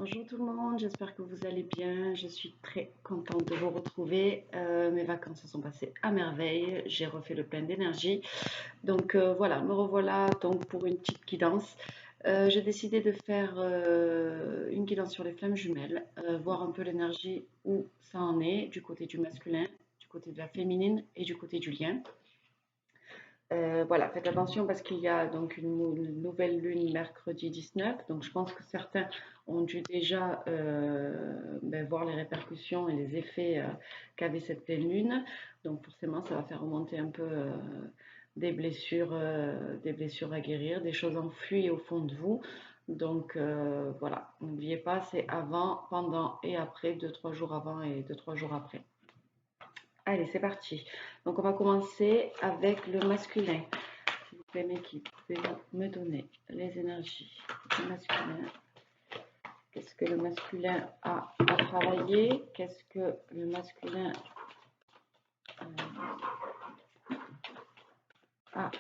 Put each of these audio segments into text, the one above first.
Bonjour tout le monde, j'espère que vous allez bien. Je suis très contente de vous retrouver. Mes vacances se sont passées à merveille. J'ai refait le plein d'énergie. Donc voilà, me revoilà donc pour une petite guidance. J'ai décidé de faire une guidance sur les flammes jumelles, voir un peu l'énergie où ça en est, du côté du masculin, du côté de la féminine et du côté du lien. Voilà, faites attention parce qu'il y a donc une nouvelle lune mercredi 19. Donc je pense que certains ont dû déjà voir les répercussions et les effets qu'avait cette pleine lune. Donc forcément, ça va faire remonter un peu des blessures à guérir, des choses enfouies au fond de vous. Donc voilà, n'oubliez pas, c'est avant, pendant et après, 2-3 jours avant et 2-3 jours après. Allez, c'est parti. Donc on va commencer avec le masculin. S'il vous plaît, mes qui pouvez me donner les énergies du masculin. Qu'est-ce que le masculin a à travailler? Qu'est-ce que le masculin a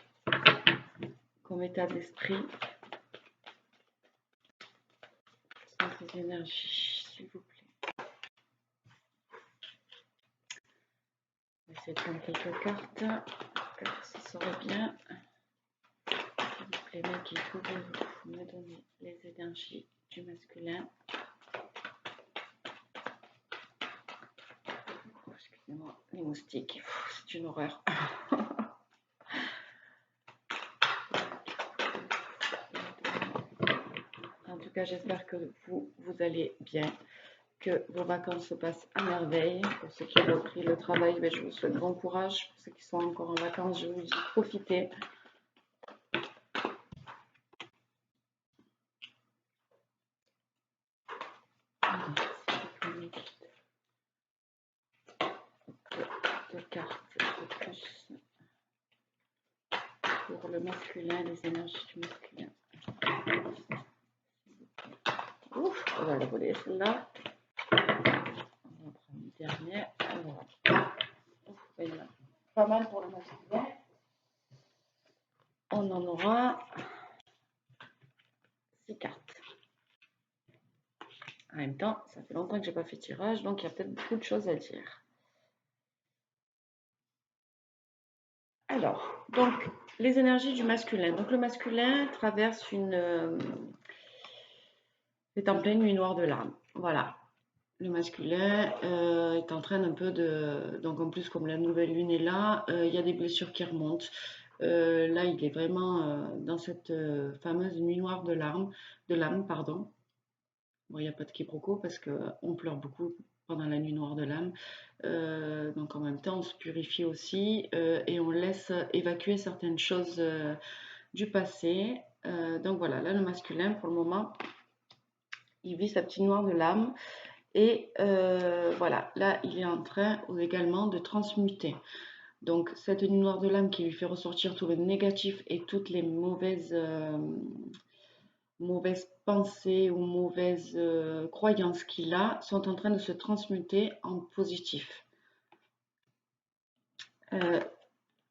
comme état d'esprit? Quelles sont ces énergies, s'il vous plaît? On va essayer de prendre quelques cartes. Ça serait bien. S'il vous plaît, mes qui pouvez me donner les énergies du masculin? Excusez-moi, les moustiques, c'est une horreur. En tout cas, j'espère que vous allez bien, que vos vacances se passent à merveille. Pour ceux qui ont repris le travail, je vous souhaite bon courage. Pour ceux qui sont encore en vacances, je vous dis profitez. Deux cartes de plus pour le masculin, les énergies du masculin. Ouf, on va la voler celle-là. On va prendre une dernière. Voilà. Ouf, pas mal pour le masculin. On en aura 6 cartes. En même temps, ça fait longtemps que j'ai pas fait tirage, donc il y a peut-être beaucoup de choses à dire. Alors, donc les énergies du masculin. Donc le masculin traverse est en pleine nuit noire de l'âme. Voilà. Le masculin est en train un peu de... Donc en plus, comme la nouvelle lune est là, il y a des blessures qui remontent. Là, il est vraiment dans cette fameuse nuit noire de l'âme, pardon. Bon, il n'y a pas de quiproquo parce qu'on pleure beaucoup pendant la nuit noire de l'âme. Donc en même temps, on se purifie aussi et on laisse évacuer certaines choses du passé. Donc voilà, là, le masculin, pour le moment, il vit sa petite noire de l'âme. Et voilà, là, il est en train également de transmuter. Donc, cette nuit noire de l'âme qui lui fait ressortir tout le négatif et toutes les mauvaises pensées ou mauvaises croyances qu'il a sont en train de se transmuter en positif.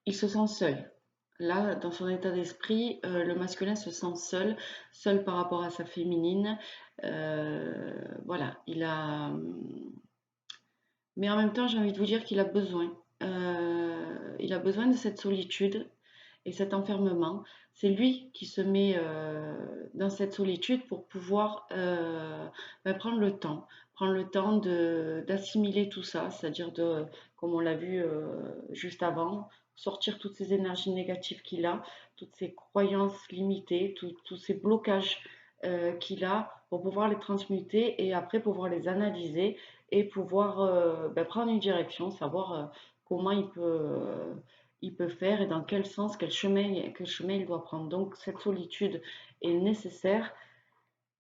Il se sent seul. Là, dans son état d'esprit, le masculin se sent seul, seul par rapport à sa féminine. Voilà, il a... Mais en même temps, j'ai envie de vous dire qu'il a besoin. Il a besoin de cette solitude et cet enfermement. C'est lui qui se met dans cette solitude pour pouvoir prendre le temps d'assimiler tout ça, c'est-à-dire de, comme on l'a vu juste avant, sortir toutes ces énergies négatives qu'il a, toutes ces croyances limitées, tous ces blocages qu'il a pour pouvoir les transmuter et après pouvoir les analyser et pouvoir prendre une direction, savoir comment il peut faire et dans quel sens, quel chemin il doit prendre. Donc cette solitude est nécessaire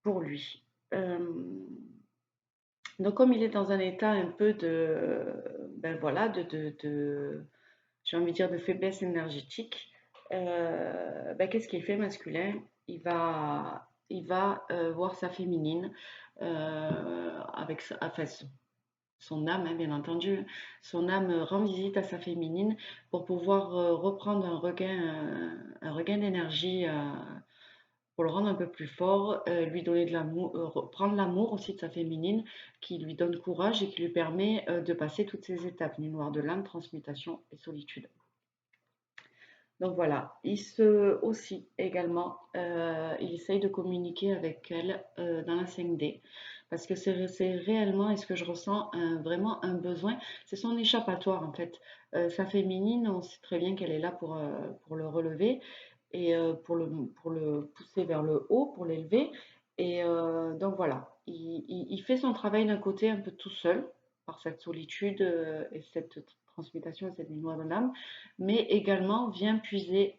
pour lui. Donc comme il est dans un état un peu de, j'ai envie de dire de faiblesse énergétique, qu'est-ce qu'il fait masculin? Il va voir sa féminine avec enfin, son âme, hein, bien entendu. Son âme rend visite à sa féminine pour pouvoir reprendre un regain d'énergie pour le rendre un peu plus fort, lui donner de l'amour, prendre l'amour aussi de sa féminine, qui lui donne courage et qui lui permet de passer toutes ces étapes, nuit noire de l'âme, transmutation et solitude. Donc voilà, aussi également, il essaye de communiquer avec elle dans la 5D parce que c'est réellement, et ce que je ressens, vraiment un besoin, c'est son échappatoire en fait. Sa féminine, on sait très bien qu'elle est là pour le relever et pour le pousser vers le haut, pour l'élever. Et donc voilà, il fait son travail d'un côté un peu tout seul par cette solitude et cette transmutation et cette mémoire de l'âme, mais également vient puiser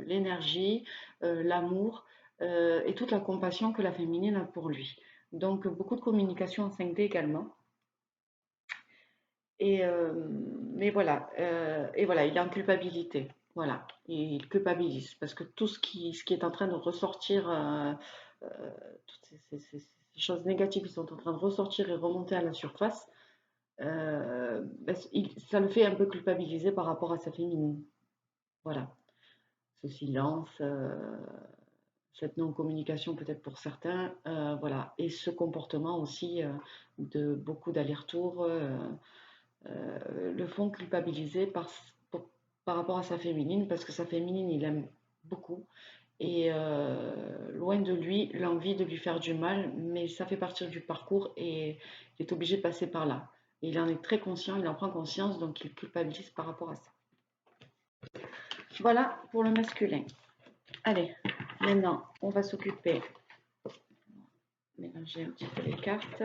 l'énergie, l'amour et toute la compassion que la féminine a pour lui. Donc beaucoup de communication en 5D également. Et, et voilà, il est en culpabilité. Voilà, il culpabilise parce que tout ce qui est en train de ressortir, toutes ces choses négatives qui sont en train de ressortir et remonter à la surface, ça le fait un peu culpabiliser par rapport à sa féminine. Voilà, ce silence, cette non-communication peut-être pour certains, voilà, et ce comportement aussi de beaucoup d'allers-retours le font culpabiliser par rapport à sa féminine, parce que sa féminine, il aime beaucoup, et loin de lui l'envie de lui faire du mal, mais ça fait partie du parcours et il est obligé de passer par là. Et il en est très conscient, il en prend conscience, donc il culpabilise par rapport à ça. Voilà pour le masculin. Allez, maintenant, on va s'occuper, mélanger un petit peu les cartes.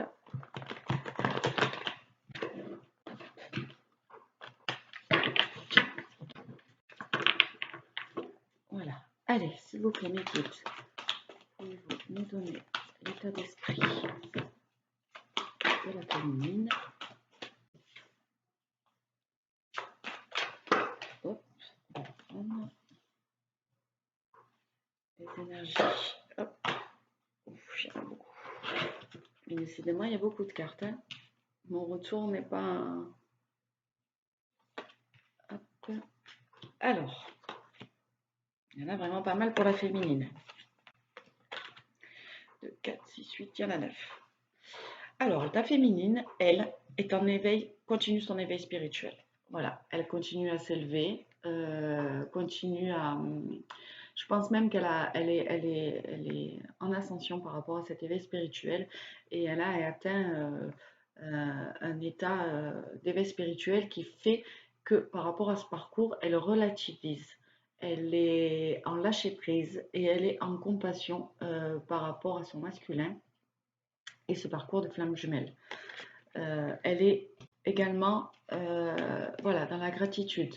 Voilà. Allez, s'il vous plaît, mes guides, pouvez-vous nous donner l'état d'esprit de la féminine? Hop, on va prendre les énergies. Hop, ouf, il y en a beaucoup. Mais décidément, il y a beaucoup de cartes. Hein. Mon retour n'est pas... Hop. Alors, il y en a vraiment pas mal pour la féminine. 2, 4, 6, 8, il y en a 9. Alors, la féminine, elle, est en éveil, continue son éveil spirituel. Voilà, elle continue à s'élever, continue à... Je pense même elle est en ascension par rapport à cet éveil spirituel et elle a atteint un état d'éveil spirituel qui fait que par rapport à ce parcours, elle relativise, elle est en lâcher prise et elle est en compassion par rapport à son masculin et ce parcours de flamme jumelle. Elle est également voilà, dans la gratitude.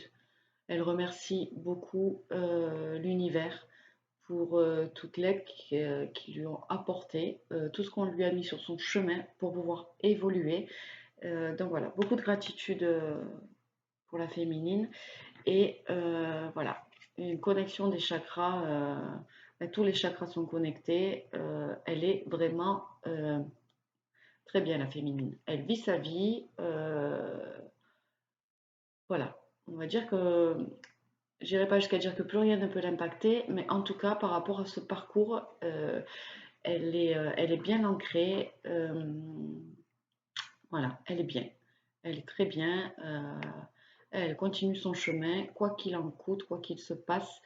Elle remercie beaucoup l'univers pour toute l'aide qu'ils lui ont apporté, tout ce qu'on lui a mis sur son chemin pour pouvoir évoluer. Donc voilà, beaucoup de gratitude pour la féminine et voilà, une connexion des chakras. Tous les chakras sont connectés. Elle est vraiment très bien la féminine. Elle vit sa vie. Voilà, on va dire que j'irai pas jusqu'à dire que plus rien ne peut l'impacter, mais en tout cas, par rapport à ce parcours, elle est bien ancrée. Voilà, elle est bien. Elle est très bien. Elle continue son chemin, quoi qu'il en coûte, quoi qu'il se passe.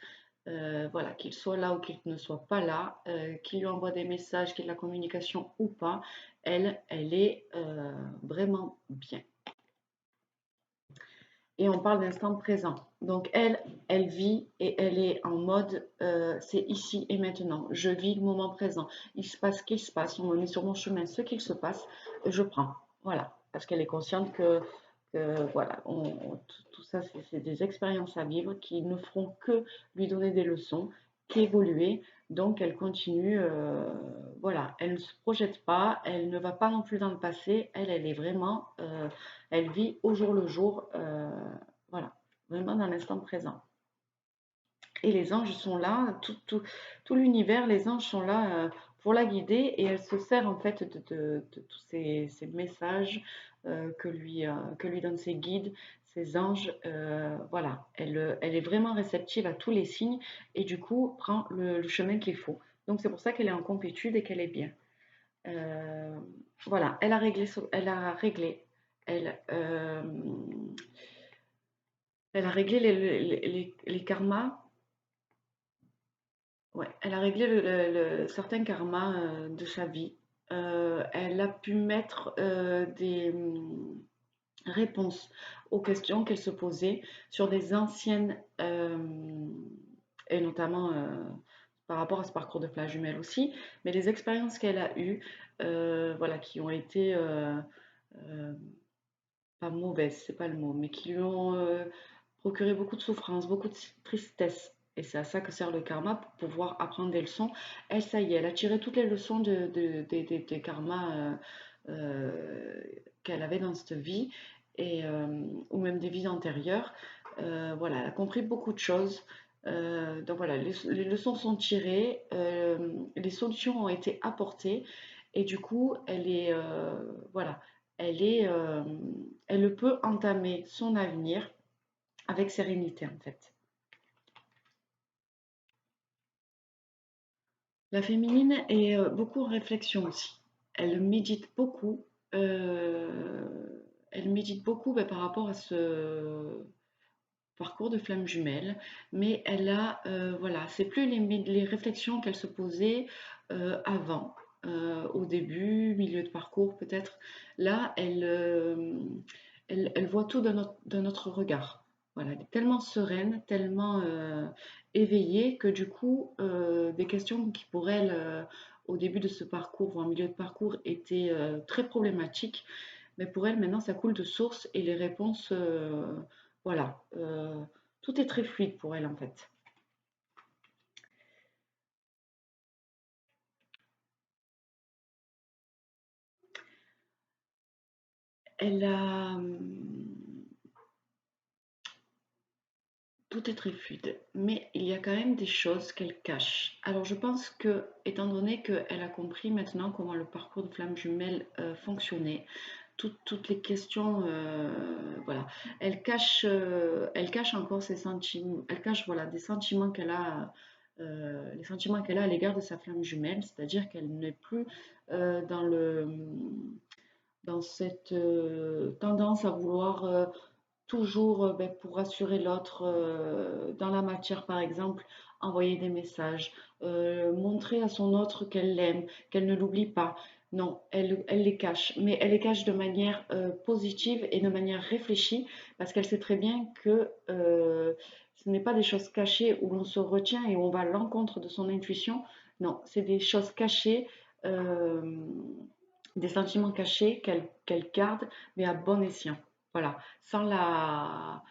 Voilà, qu'il soit là ou qu'il ne soit pas là, qu'il lui envoie des messages, qu'il y ait de la communication ou pas, elle est vraiment bien. Et on parle d'instant présent. Donc elle vit et elle est en mode c'est ici et maintenant. Je vis le moment présent. Il se passe ce qu'il se passe. On me met sur mon chemin ce qu'il se passe. Je prends. Voilà. Parce qu'elle est consciente que voilà, tout ça, c'est des expériences à vivre qui ne feront que lui donner des leçons, qu'évoluer. Donc elle continue, voilà, elle ne se projette pas, elle ne va pas non plus dans le passé, elle est vraiment, elle vit au jour le jour, voilà, vraiment dans l'instant présent. Et les anges sont là, tout l'univers, les anges sont là pour la guider et elle se sert en fait de tous ces messages que lui donnent ses guides, ses anges, voilà, elle est vraiment réceptive à tous les signes et du coup prend le chemin qu'il faut. Donc c'est pour ça qu'elle est en complétude et qu'elle est bien. Euh, voilà, elle, euh, elle a réglé les karmas. Ouais, elle a réglé certains karmas de sa vie. Elle a pu mettre des réponses aux questions qu'elle se posait sur des anciennes, et notamment par rapport à ce parcours de flash jumelle aussi, mais les expériences qu'elle a eues, voilà, qui ont été euh, pas mauvaises, c'est pas le mot, mais qui lui ont procuré beaucoup de souffrance, beaucoup de tristesse. Et c'est à ça que sert le karma, pour pouvoir apprendre des leçons. Elle, ça y est, elle a tiré toutes les leçons des karmas qu'elle avait dans cette vie, et, ou même des vies antérieures. Voilà, elle a compris beaucoup de choses. Donc voilà, les leçons sont tirées, les solutions ont été apportées, et du coup, elle est, voilà, elle est, elle peut entamer son avenir avec sérénité en fait. La féminine est beaucoup en réflexion aussi. Elle médite beaucoup. Elle médite beaucoup par rapport à ce parcours de flamme jumelle, mais elle a, voilà, c'est plus les réflexions qu'elle se posait avant, au début, milieu de parcours peut-être. Là, elle voit tout d'un autre regard. Voilà, elle est tellement sereine, tellement éveillée que du coup, des questions qui pour elle, au début de ce parcours ou en milieu de parcours, étaient très problématiques, mais pour elle maintenant, ça coule de source et les réponses, voilà, tout est très fluide pour elle en fait. Elle a, tout est très fluide, mais il y a quand même des choses qu'elle cache. Alors je pense que, étant donné qu'elle a compris maintenant comment le parcours de flamme jumelle fonctionnait, toutes les questions, voilà, elle cache encore ses sentiments, elle cache voilà des sentiments qu'elle a. Les sentiments qu'elle a à l'égard de sa flamme jumelle, c'est-à-dire qu'elle n'est plus dans dans cette tendance à vouloir toujours, pour rassurer l'autre, dans la matière par exemple, envoyer des messages, montrer à son autre qu'elle l'aime, qu'elle ne l'oublie pas. Non, elle les cache, mais elle les cache de manière positive et de manière réfléchie, parce qu'elle sait très bien que ce n'est pas des choses cachées où l'on se retient et où on va à l'encontre de son intuition. Non, c'est des choses cachées, euh, des sentiments cachés qu'elle garde, mais à bon escient. Voilà, sans la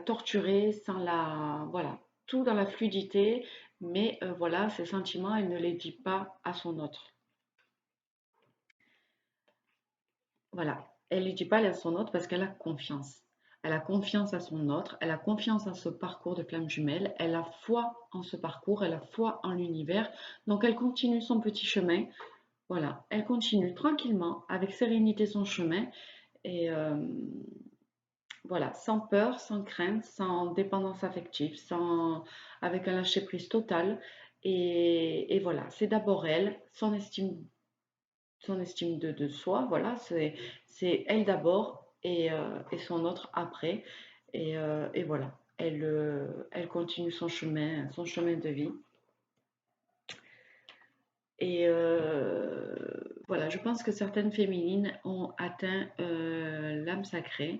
torturer, sans la, voilà, tout dans la fluidité, mais voilà, ses sentiments, elle ne les dit pas à son autre. Voilà, elle ne les dit pas à son autre parce qu'elle a confiance. Elle a confiance à son autre, elle a confiance en ce parcours de flamme jumelle, elle a foi en ce parcours, elle a foi en l'univers, donc elle continue son petit chemin. Voilà, elle continue tranquillement, avec sérénité son chemin, et voilà, sans peur, sans crainte, sans dépendance affective, avec un lâcher-prise total. Et voilà, c'est d'abord elle, son estime de soi, voilà, c'est elle d'abord et son autre après. Et voilà, elle continue son chemin de vie. Et voilà, je pense que certaines féminines ont atteint l'âme sacrée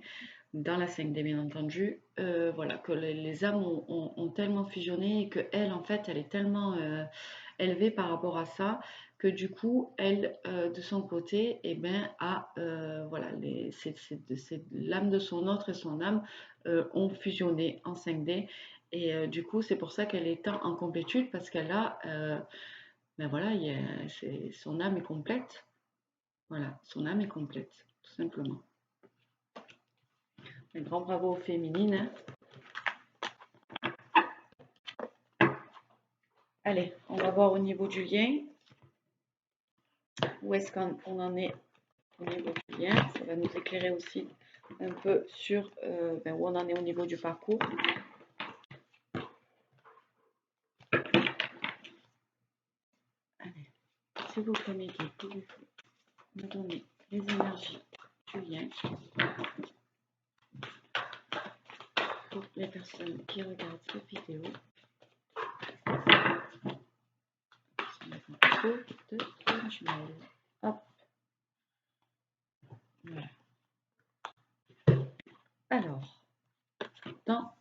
dans la 5D, bien entendu. Voilà, que les âmes ont tellement fusionné et que elle, en fait, elle est tellement élevée par rapport à ça que du coup, elle, de son côté, eh ben, a voilà, l'âme de son autre et son âme ont fusionné en 5D. Et du coup, c'est pour ça qu'elle est en complétude parce qu'elle a ben voilà, son âme est complète. Voilà, son âme est complète, tout simplement. Un grand bravo aux féminines, hein. Allez, on va voir au niveau du lien. Où est-ce qu'on en est au niveau du lien? Ça va nous éclairer aussi un peu sur où on en est au niveau du parcours. Allez, s'il vous plaît, mes guides, pouvez-vous me donner les énergies du lien pour les personnes qui regardent cette vidéo. Trop de jumelles. Hop. Voilà. Alors, dans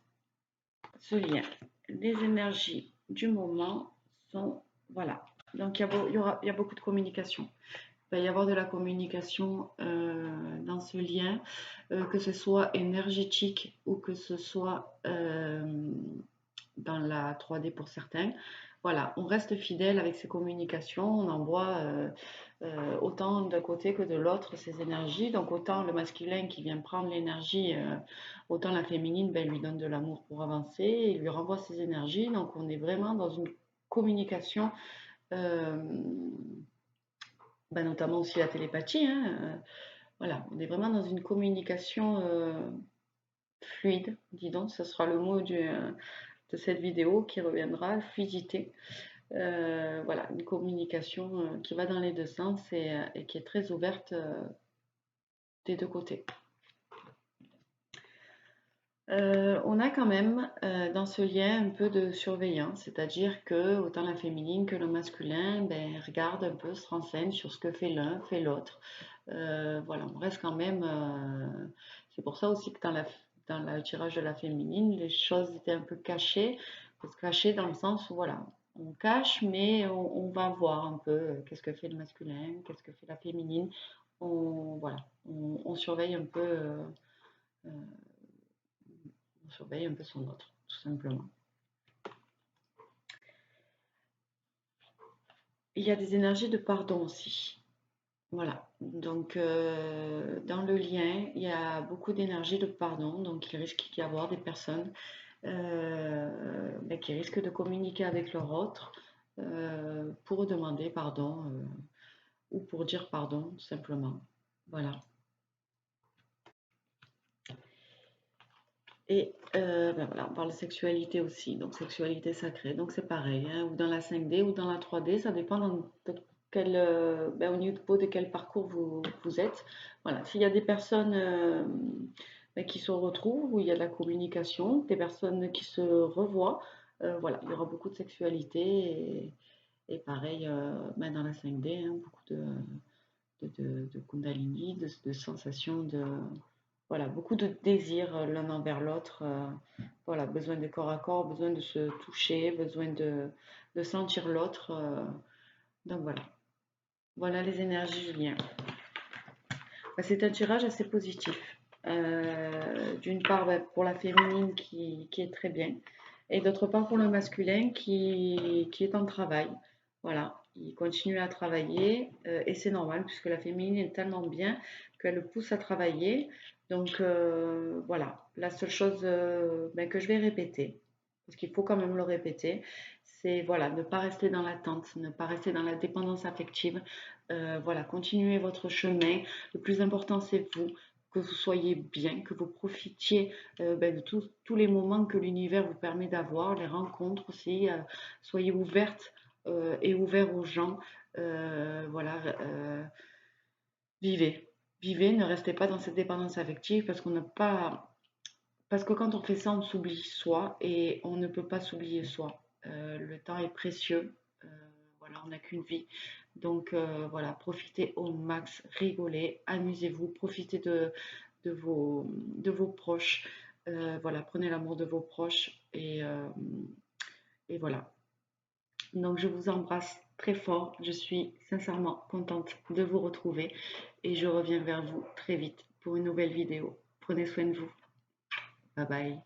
ce lien, les énergies du moment sont, voilà. Donc, il y a beaucoup de communication. Il va y avoir de la communication dans ce lien, que ce soit énergétique ou que ce soit dans la 3D pour certains. Voilà, on reste fidèle avec ces communications, on envoie autant d'un côté que de l'autre ces énergies. Donc autant le masculin qui vient prendre l'énergie, autant la féminine lui donne de l'amour pour avancer et lui renvoie ses énergies. Donc on est vraiment dans une communication, notamment aussi la télépathie. Voilà, on est vraiment dans une communication fluide, dis donc, ce sera le mot de cette vidéo qui reviendra, fluidité. Voilà, une communication qui va dans les deux sens et qui est très ouverte des deux côtés. On a quand même dans ce lien un peu de surveillance, c'est-à-dire que autant la féminine que le masculin regarde un peu, se renseigne sur ce que fait l'un, fait l'autre. Voilà, on reste quand même. C'est pour ça aussi que dans le tirage de la féminine, les choses étaient un peu cachées, cachées dans le sens où voilà, on cache, mais on va voir un peu qu'est-ce que fait le masculin, qu'est-ce que fait la féminine. Voilà, on surveille un peu. On surveille un peu son autre, tout simplement. Il y a des énergies de pardon aussi. Voilà, donc dans le lien, il y a beaucoup d'énergie de pardon, donc il risque d'y avoir des personnes qui risquent de communiquer avec leur autre pour demander pardon ou pour dire pardon, tout simplement. Voilà. Et voilà, on parle de sexualité aussi, donc sexualité sacrée, donc c'est pareil, hein, ou dans la 5D ou dans la 3D, ça dépend au niveau de quel parcours vous êtes. Voilà, s'il y a des personnes qui se retrouvent, où il y a de la communication, des personnes qui se revoient, voilà, il y aura beaucoup de sexualité et pareil dans la 5D, hein, beaucoup de kundalini, de sensations voilà, beaucoup de désir l'un envers l'autre. Voilà, besoin de corps à corps, besoin de se toucher, besoin de sentir l'autre. Donc voilà. Voilà les énergies du lien. C'est un tirage assez positif. D'une part, pour la féminine qui est très bien. Et d'autre part, pour le masculin qui est en travail. Voilà, il continue à travailler et c'est normal puisque la féminine est tellement bien qu'elle le pousse à travailler. Donc voilà, la seule chose que je vais répéter, parce qu'il faut quand même le répéter, c'est voilà, ne pas rester dans l'attente, ne pas rester dans la dépendance affective. Voilà, continuez votre chemin. Le plus important, c'est vous, que vous soyez bien, que vous profitiez de tous les moments que l'univers vous permet d'avoir, les rencontres aussi. Soyez ouvertes et ouverts aux gens. Voilà, vivez. Vivez, ne restez pas dans cette dépendance affective parce qu'on n'a pas. Parce que quand on fait ça, on s'oublie soi et on ne peut pas s'oublier soi. Le temps est précieux. Euh, voilà, on n'a qu'une vie. Donc voilà, profitez au max, rigolez, amusez-vous, profitez de vos proches. Voilà, prenez l'amour de vos proches et voilà. Donc je vous embrasse très fort. Je suis sincèrement contente de vous retrouver et je reviens vers vous très vite pour une nouvelle vidéo. Prenez soin de vous. Bye bye.